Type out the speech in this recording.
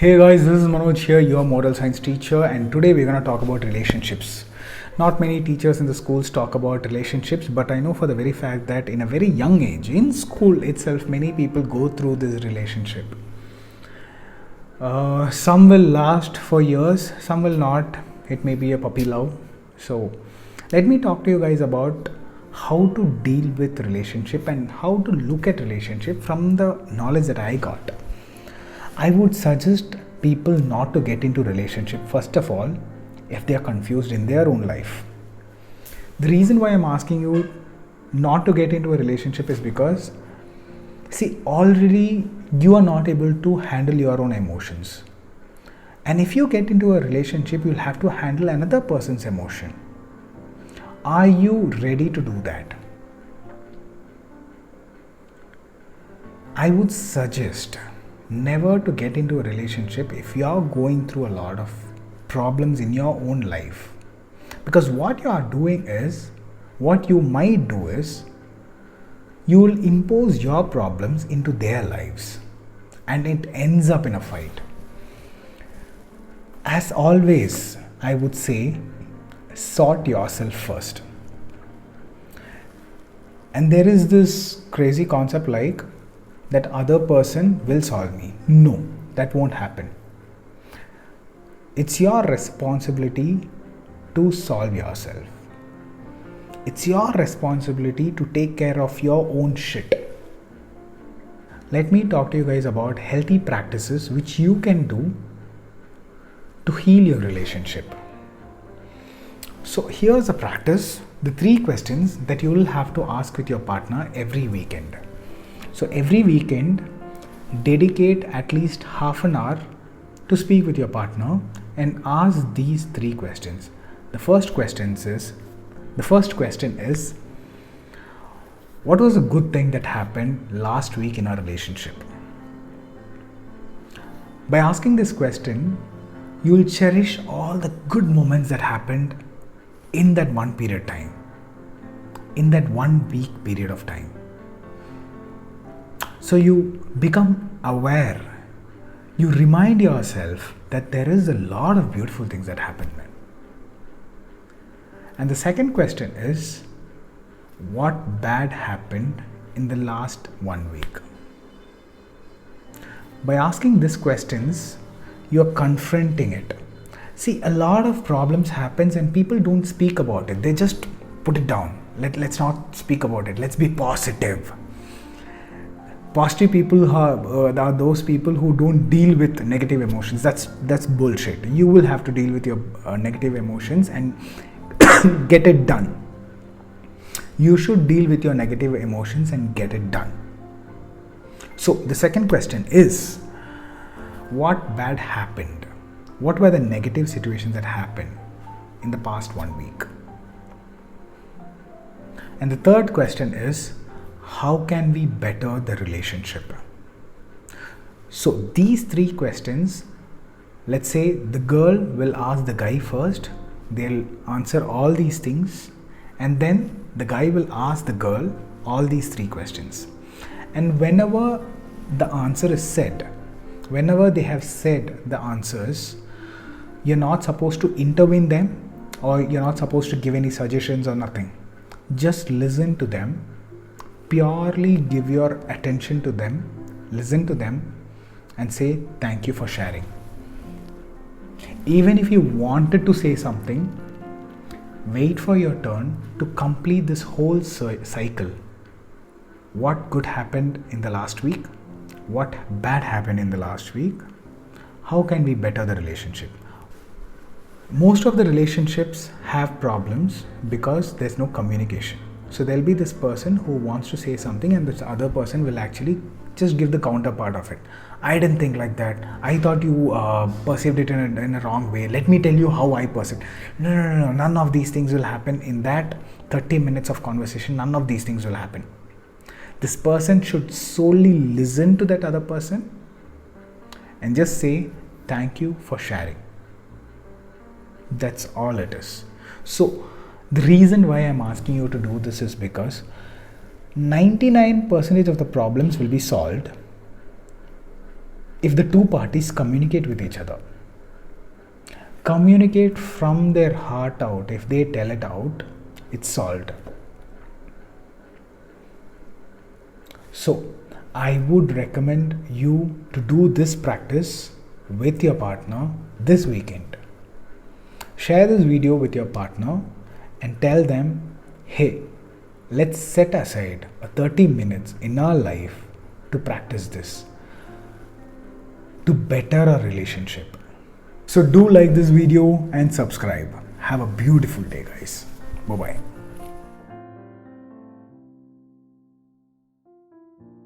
Hey guys, this is Manoj here, your moral science teacher, and today we're going to talk about relationships. Not many teachers in the schools talk about relationships, but I know for the very fact that in a very young age, in school itself, many people go through this relationship. Some will last for years, some will not. It may be a puppy love. So, let me talk to you guys about how to deal with relationship and how to look at relationship from the knowledge that I got. I would suggest people not to get into relationship first of all if they are confused in their own life. The reason why I'm asking you not to get into a relationship is because see, already you are not able to handle your own emotions. And if you get into a relationship, you'll have to handle another person's emotion. Are you ready to do that? I would suggest never to get into a relationship if you are going through a lot of problems in your own life. Because what you are doing is, what you might do is, you will impose your problems into their lives and it ends up in a fight. As always, I would say, sort yourself first. And there is this crazy concept like that other person will solve me. No, that won't happen. It's your responsibility to solve yourself. It's your responsibility to take care of your own shit. Let me talk to you guys about healthy practices which you can do to heal your relationship. So here's a practice, the 3 questions that you will have to ask with your partner every weekend. So every weekend, dedicate at least half an hour to speak with your partner and ask these 3 questions. The first question is, what was a good thing that happened last week in our relationship? By asking this question, you will cherish all the good moments that happened in that one period of time, in that 1 week period of time. So you become aware. You remind yourself that there is a lot of beautiful things that happened then. And the second question is, what bad happened in the last 1 week? By asking these questions, you are confronting it. See, a lot of problems happens and people don't speak about it. They just put it down. Let's not speak about it. Let's be positive. Positive people are those people who don't deal with negative emotions. That's bullshit. You will have to deal with your negative emotions and get it done. You should deal with your negative emotions and get it done. So the second question is, what bad happened? What were the negative situations that happened in the past 1 week? And the third question is, how can we better the relationship? So these 3 questions, let's say the girl will ask the guy first, they'll answer all these things, and then the guy will ask the girl all these 3 questions. And whenever the answer is said, whenever they have said the answers, you're not supposed to intervene them or you're not supposed to give any suggestions or nothing. Just listen to them. Purely give your attention to them, listen to them, and say thank you for sharing. Even if you wanted to say something, wait for your turn to complete this whole cycle. What good happened in the last week? What bad happened in the last week? How can we better the relationship? Most of the relationships have problems because there's no communication. So there'll be this person who wants to say something and this other person will actually just give the counterpart of it. I didn't think like that. I thought you perceived it in a wrong way. Let me tell you how I perceived. No. None of these things will happen in that 30 minutes of conversation. None of these things will happen. This person should solely listen to that other person and just say thank you for sharing. That's all it is. So the reason why I'm asking you to do this is because 99% of the problems will be solved if the two parties communicate with each other, communicate from their heart out, if they tell it out, it's solved. So, I would recommend you to do this practice with your partner this weekend. Share this video with your partner and tell them, hey, let's set aside a 30 minutes in our life to practice this, to better our relationship. So do like this video and subscribe. Have a beautiful day, guys. Bye-bye.